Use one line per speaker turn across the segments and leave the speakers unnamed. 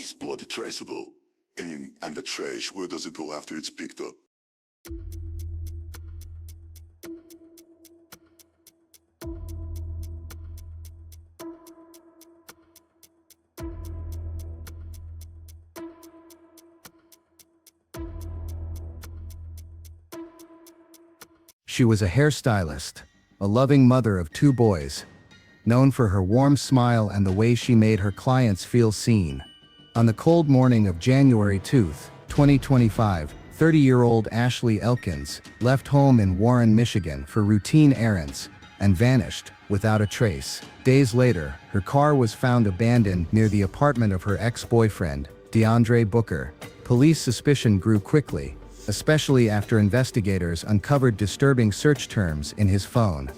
Is blood traceable? And the trash, where does it go after it's picked up?
She was a hairstylist, a loving mother of 2 boys, known for her warm smile and the way she made her clients feel seen. On the cold morning of January 2, 2025, 30-year-old Ashley Elkins left home in Warren, Michigan for routine errands and vanished without a trace. Days later, her car was found abandoned near the apartment of her ex-boyfriend, DeAndre Booker. Police suspicion grew quickly, especially after investigators uncovered disturbing search terms in his phone.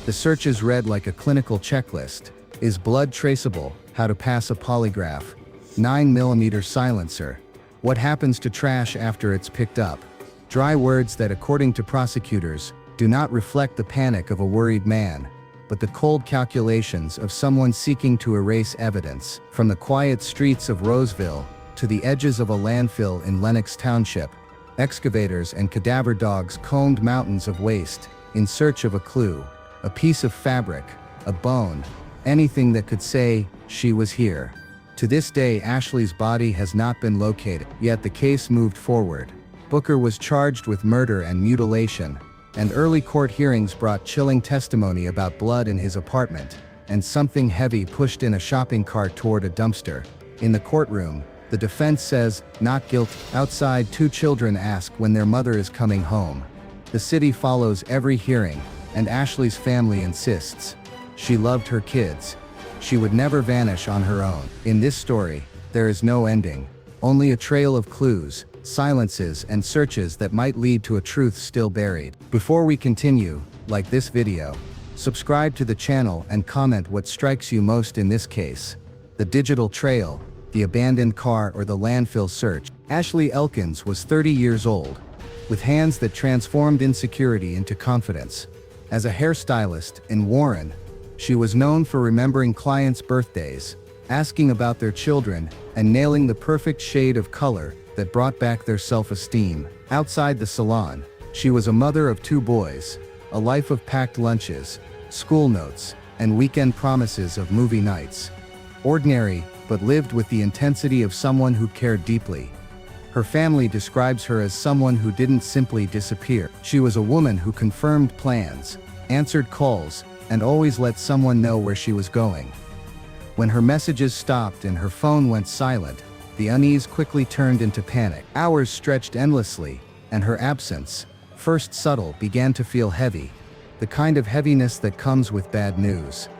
The searches read like a clinical checklist: is blood traceable, how to pass a polygraph, 9mm silencer, what happens to trash after it's picked up. Dry words that, according to prosecutors, do not reflect the panic of a worried man, but the cold calculations of someone seeking to erase evidence. From the quiet streets of Roseville to the edges of a landfill in Lenox Township, excavators and cadaver dogs combed mountains of waste in search of a clue, a piece of fabric, a bone, anything that could say she was here. To this day, Ashley's body has not been located, yet the case moved forward. Booker was charged with murder and mutilation, and early court hearings brought chilling testimony about blood in his apartment and something heavy pushed in a shopping cart toward a dumpster. In the courtroom, the defense says, not guilty. Outside, 2 children ask when their mother is coming home. The city follows every hearing, and Ashley's family insists she loved her kids. She would never vanish on her own. In this story, there is no ending, only a trail of clues, silences, and searches that might lead to a truth still buried. Before we continue, like this video, subscribe to the channel and comment what strikes you most in this case: the digital trail, the abandoned car, or the landfill search. Ashley Elkins was 30 years old, with hands that transformed insecurity into confidence. As a hairstylist in Warren, she was known for remembering clients' birthdays, asking about their children, and nailing the perfect shade of color that brought back their self-esteem. Outside the salon, she was a mother of 2 boys, a life of packed lunches, school notes, and weekend promises of movie nights. Ordinary, but lived with the intensity of someone who cared deeply. Her family describes her as someone who didn't simply disappear. She was a woman who confirmed plans, answered calls, and always let someone know where she was going. When her messages stopped and her phone went silent, the unease quickly turned into panic. Hours stretched endlessly, and her absence, first subtle, began to feel heavy, the kind of heaviness that comes with bad news.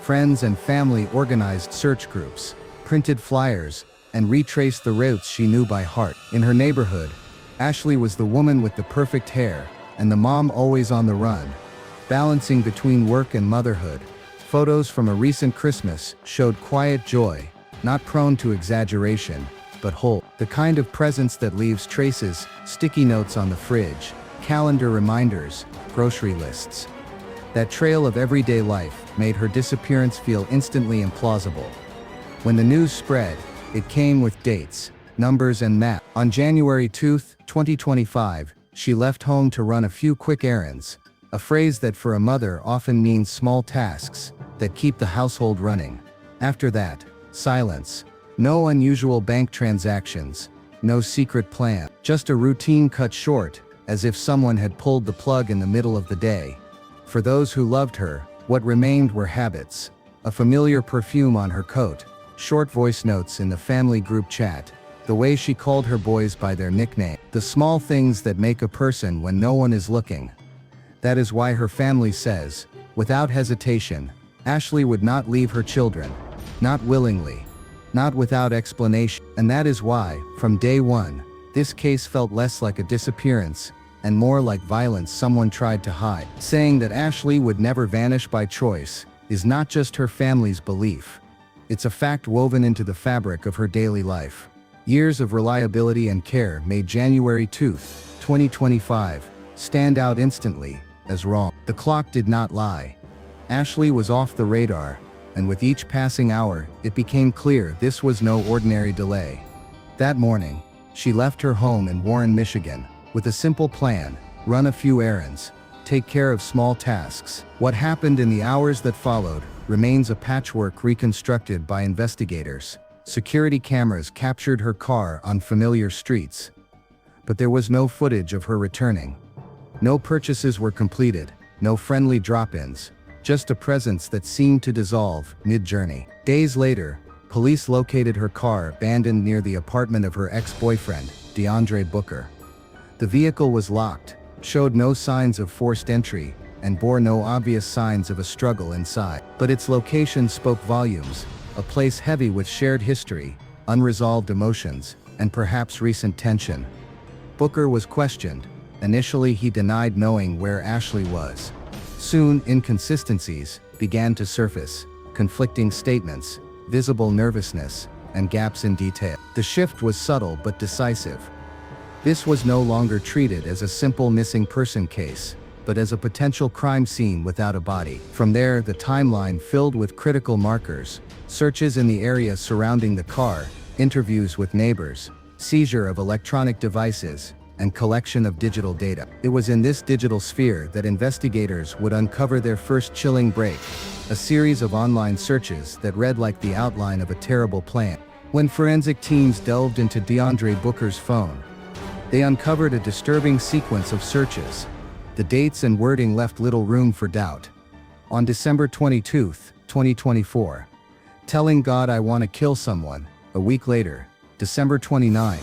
Friends and family organized search groups, printed flyers, and retraced the routes she knew by heart. In her neighborhood, Ashley was the woman with the perfect hair, and the mom always on the run, balancing between work and motherhood. Photos from a recent Christmas showed quiet joy, not prone to exaggeration, but whole. The kind of presence that leaves traces: sticky notes on the fridge, calendar reminders, grocery lists. That trail of everyday life made her disappearance feel instantly implausible. When the news spread, it came with dates, numbers, and maps. On January 2, 2025, she left home to run a few quick errands, a phrase that for a mother often means small tasks that keep the household running. After that, silence. No unusual bank transactions, no secret plan, just a routine cut short, as if someone had pulled the plug in the middle of the day. For those who loved her, what remained were habits: a familiar perfume on her coat, short voice notes in the family group chat, the way she called her boys by their nickname, the small things that make a person when no one is looking. That is why her family says, without hesitation, Ashley would not leave her children. Not willingly. Not without explanation. And that is why, from day one, this case felt less like a disappearance and more like violence someone tried to hide. Saying that Ashley would never vanish by choice is not just her family's belief. It's a fact woven into the fabric of her daily life. Years of reliability and care made January 2, 2025, stand out instantly as wrong. The clock did not lie. Ashley was off the radar, and with each passing hour, it became clear this was no ordinary delay. That morning, she left her home in Warren, Michigan, with a simple plan: run a few errands, take care of small tasks. What happened in the hours that followed remains a patchwork reconstructed by investigators. Security cameras captured her car on familiar streets, but there was no footage of her returning. No purchases were completed, no friendly drop-ins, just a presence that seemed to dissolve mid-journey. Days later, police located her car abandoned near the apartment of her ex-boyfriend, DeAndre Booker. The vehicle was locked, showed no signs of forced entry, and bore no obvious signs of a struggle inside. But its location spoke volumes, a place heavy with shared history, unresolved emotions, and perhaps recent tension. Booker was questioned. Initially, he denied knowing where Ashley was. Soon, inconsistencies began to surface, conflicting statements, visible nervousness, and gaps in detail. The shift was subtle but decisive. This was no longer treated as a simple missing person case, but as a potential crime scene without a body. From there, the timeline filled with critical markers: searches in the area surrounding the car, interviews with neighbors, seizure of electronic devices, and collection of digital data. It was in this digital sphere that investigators would uncover their first chilling break: a series of online searches that read like the outline of a terrible plan. When forensic teams delved into DeAndre Booker's phone, they uncovered a disturbing sequence of searches. The dates and wording left little room for doubt. On December 22, 2024, telling God I want to kill someone. A week later, December 29,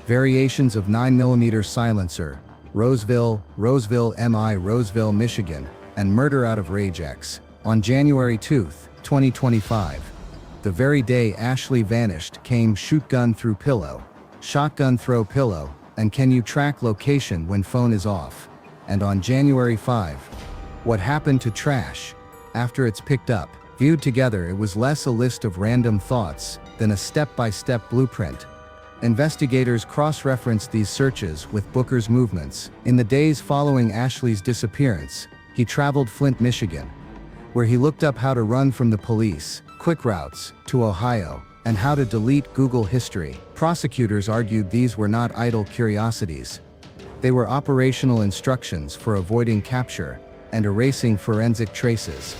variations of 9mm silencer, Roseville, MI, Roseville, Michigan, and murder out of Rage X. On January 2, 2025, the very day Ashley vanished, came shotgun through pillow, shotgun throw pillow, and can you track location when phone is off? And on January 5, what happened to trash after it's picked up? Viewed together, it was less a list of random thoughts than a step-by-step blueprint. Investigators cross-referenced these searches with Booker's movements. In the days following Ashley's disappearance, he traveled Flint, Michigan, where he looked up how to run from the police, quick routes to Ohio, and how to delete Google history. Prosecutors argued these were not idle curiosities. They were operational instructions for avoiding capture and erasing forensic traces.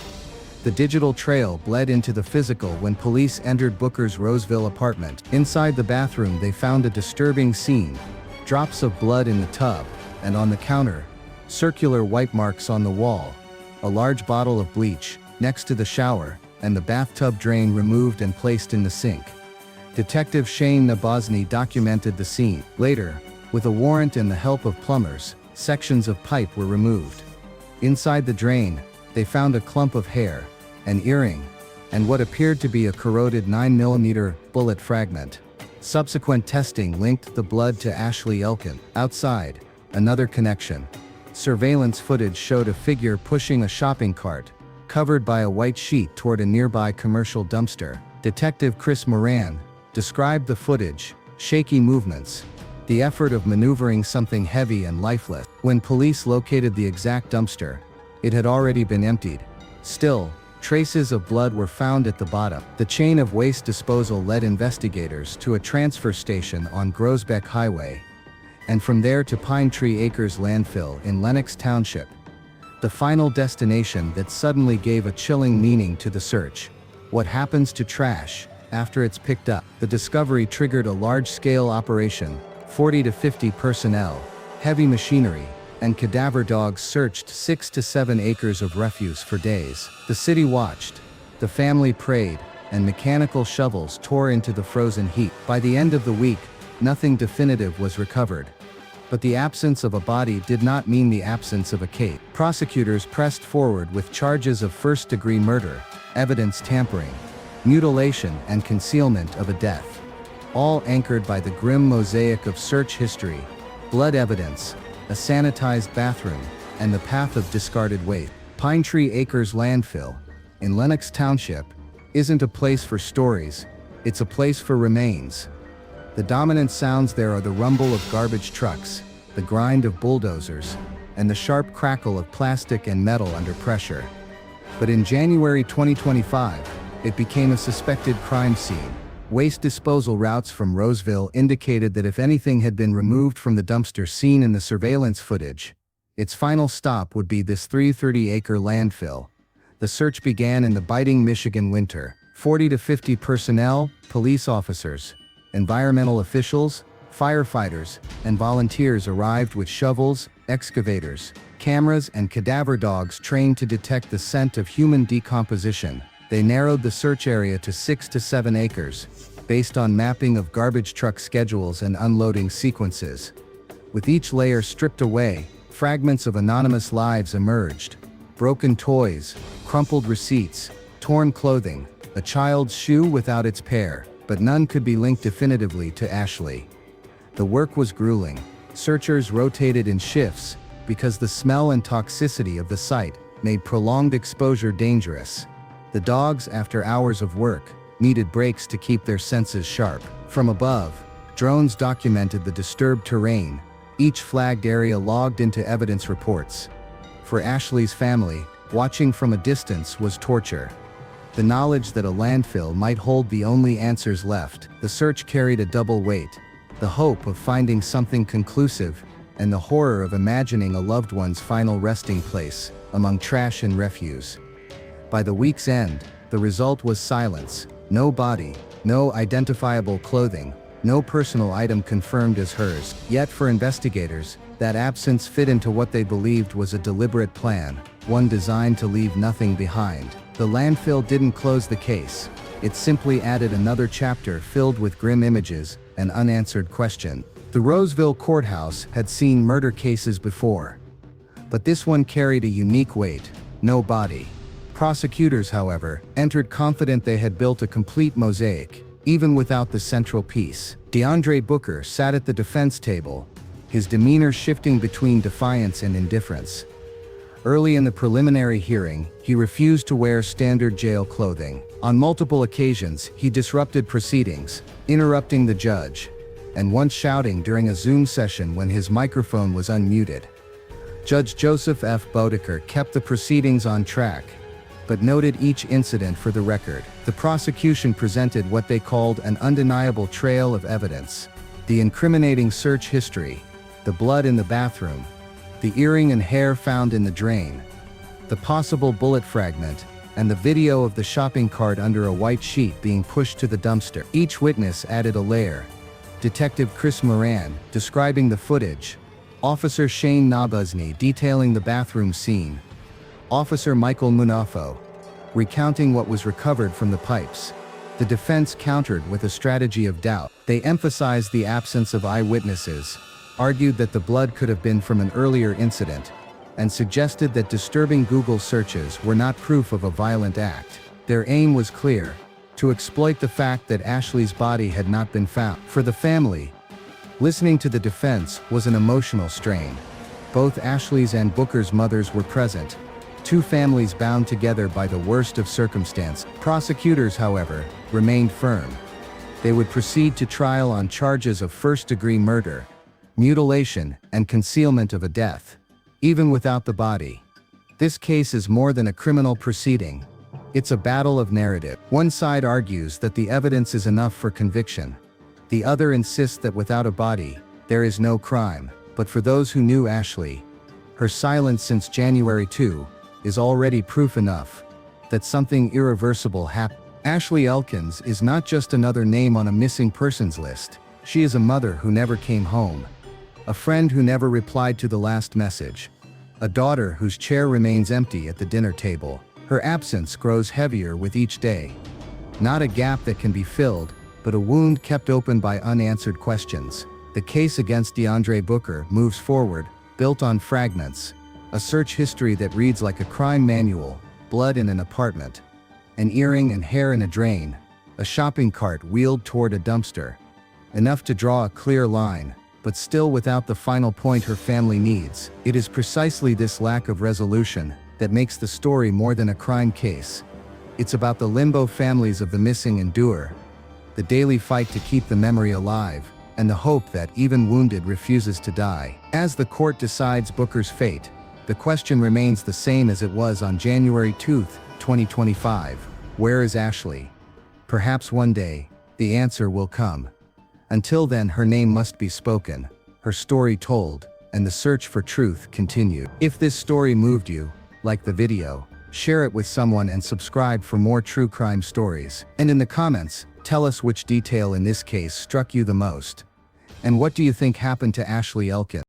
The digital trail bled into the physical when police entered Booker's Roseville apartment. Inside the bathroom, they found a disturbing scene: drops of blood in the tub, and on the counter, circular wipe marks on the wall, a large bottle of bleach next to the shower, and the bathtub drain removed and placed in the sink. Detective Shane Nabozny documented the scene. Later, with a warrant and the help of plumbers, sections of pipe were removed. Inside the drain, they found a clump of hair, an earring, and what appeared to be a corroded 9mm bullet fragment. Subsequent testing linked the blood to Ashley Elkins. Outside, another connection. Surveillance footage showed a figure pushing a shopping cart, covered by a white sheet, toward a nearby commercial dumpster. Detective Chris Moran described the footage: shaky movements, the effort of maneuvering something heavy and lifeless. When police located the exact dumpster, it had already been emptied. Still, traces of blood were found at the bottom. The chain of waste disposal led investigators to a transfer station on Grosbeck Highway, and from there to Pine Tree Acres landfill in Lenox Township, the final destination that suddenly gave a chilling meaning to the search. What happens to trash after it's picked up? The discovery triggered a large-scale operation. 40 to 50 personnel, heavy machinery, and cadaver dogs searched 6 to 7 acres of refuse for days. The city watched, the family prayed, and mechanical shovels tore into the frozen heap. By the end of the week, nothing definitive was recovered. But the absence of a body did not mean the absence of a case. Prosecutors pressed forward with charges of first-degree murder, evidence tampering, mutilation, and concealment of a death, all anchored by the grim mosaic of search history: blood evidence, a sanitized bathroom, and the path of discarded waste. Pine Tree Acres landfill, in Lenox Township, isn't a place for stories, it's a place for remains. The dominant sounds there are the rumble of garbage trucks, the grind of bulldozers, and the sharp crackle of plastic and metal under pressure. But in January 2025, it became a suspected crime scene. Waste disposal routes from Roseville indicated that if anything had been removed from the dumpster seen in the surveillance footage, its final stop would be this 330-acre landfill. The search began in the biting Michigan winter. 40 to 50 personnel, police officers, environmental officials, firefighters, and volunteers arrived with shovels, excavators, cameras, and cadaver dogs trained to detect the scent of human decomposition. They narrowed the search area to 6 to 7 acres, based on mapping of garbage truck schedules and unloading sequences. With each layer stripped away, fragments of anonymous lives emerged. Broken toys, crumpled receipts, torn clothing, a child's shoe without its pair, but none could be linked definitively to Ashley. The work was grueling. Searchers rotated in shifts, because the smell and toxicity of the site made prolonged exposure dangerous. The dogs, after hours of work, needed breaks to keep their senses sharp. From above, drones documented the disturbed terrain, each flagged area logged into evidence reports. For Ashley's family, watching from a distance was torture. The knowledge that a landfill might hold the only answers left, the search carried a double weight: the hope of finding something conclusive, and the horror of imagining a loved one's final resting place among trash and refuse. By the week's end, the result was silence. No body, no identifiable clothing, no personal item confirmed as hers. Yet for investigators, that absence fit into what they believed was a deliberate plan, one designed to leave nothing behind. The landfill didn't close the case. It simply added another chapter filled with grim images and unanswered questions. The Roseville courthouse had seen murder cases before, but this one carried a unique weight: no body. Prosecutors, however, entered confident they had built a complete mosaic, even without the central piece. DeAndre Booker sat at the defense table, his demeanor shifting between defiance and indifference. Early in the preliminary hearing, he refused to wear standard jail clothing. On multiple occasions, he disrupted proceedings, interrupting the judge, and once shouting during a Zoom session when his microphone was unmuted. Judge Joseph F. Bodeker kept the proceedings on track, but noted each incident for the record. The prosecution presented what they called an undeniable trail of evidence: the incriminating search history, the blood in the bathroom, the earring and hair found in the drain, the possible bullet fragment, and the video of the shopping cart under a white sheet being pushed to the dumpster. Each witness added a layer: Detective Chris Moran, describing the footage; Officer Shane Nabusny, detailing the bathroom scene; Officer Michael Munafo, recounting what was recovered from the pipes. The defense countered with a strategy of doubt. They emphasized the absence of eyewitnesses, argued that the blood could have been from an earlier incident, and suggested that disturbing Google searches were not proof of a violent act. Their aim was clear: to exploit the fact that Ashley's body had not been found. For the family, listening to the defense was an emotional strain. Both Ashley's and Booker's mothers were present, two families bound together by the worst of circumstance. Prosecutors, however, remained firm. They would proceed to trial on charges of first-degree murder, mutilation, and concealment of a death, even without the body. This case is more than a criminal proceeding. It's a battle of narrative. One side argues that the evidence is enough for conviction. The other insists that without a body, there is no crime. But for those who knew Ashley, her silence since January 2 is already proof enough that something irreversible happened. Ashley Elkins is not just another name on a missing persons list. She is a mother who never came home, a friend who never replied to the last message, a daughter whose chair remains empty at the dinner table. Her absence grows heavier with each day. Not a gap that can be filled, but a wound kept open by unanswered questions. The case against DeAndre Booker moves forward, built on fragments, a search history that reads like a crime manual: blood in an apartment, an earring and hair in a drain, a shopping cart wheeled toward a dumpster. Enough to draw a clear line, but still without the final point her family needs. It is precisely this lack of resolution that makes the story more than a crime case. It's about the limbo families of the missing endure, the daily fight to keep the memory alive, and the hope that, even wounded, refuses to die. As the court decides Booker's fate, the question remains the same as it was on January 2, 2025. Where is Ashley? Perhaps one day, the answer will come. Until then, her name must be spoken, her story told, and the search for truth continued. If this story moved you, like the video, share it with someone and subscribe for more true crime stories. And in the comments, tell us which detail in this case struck you the most. And what do you think happened to Ashley Elkins?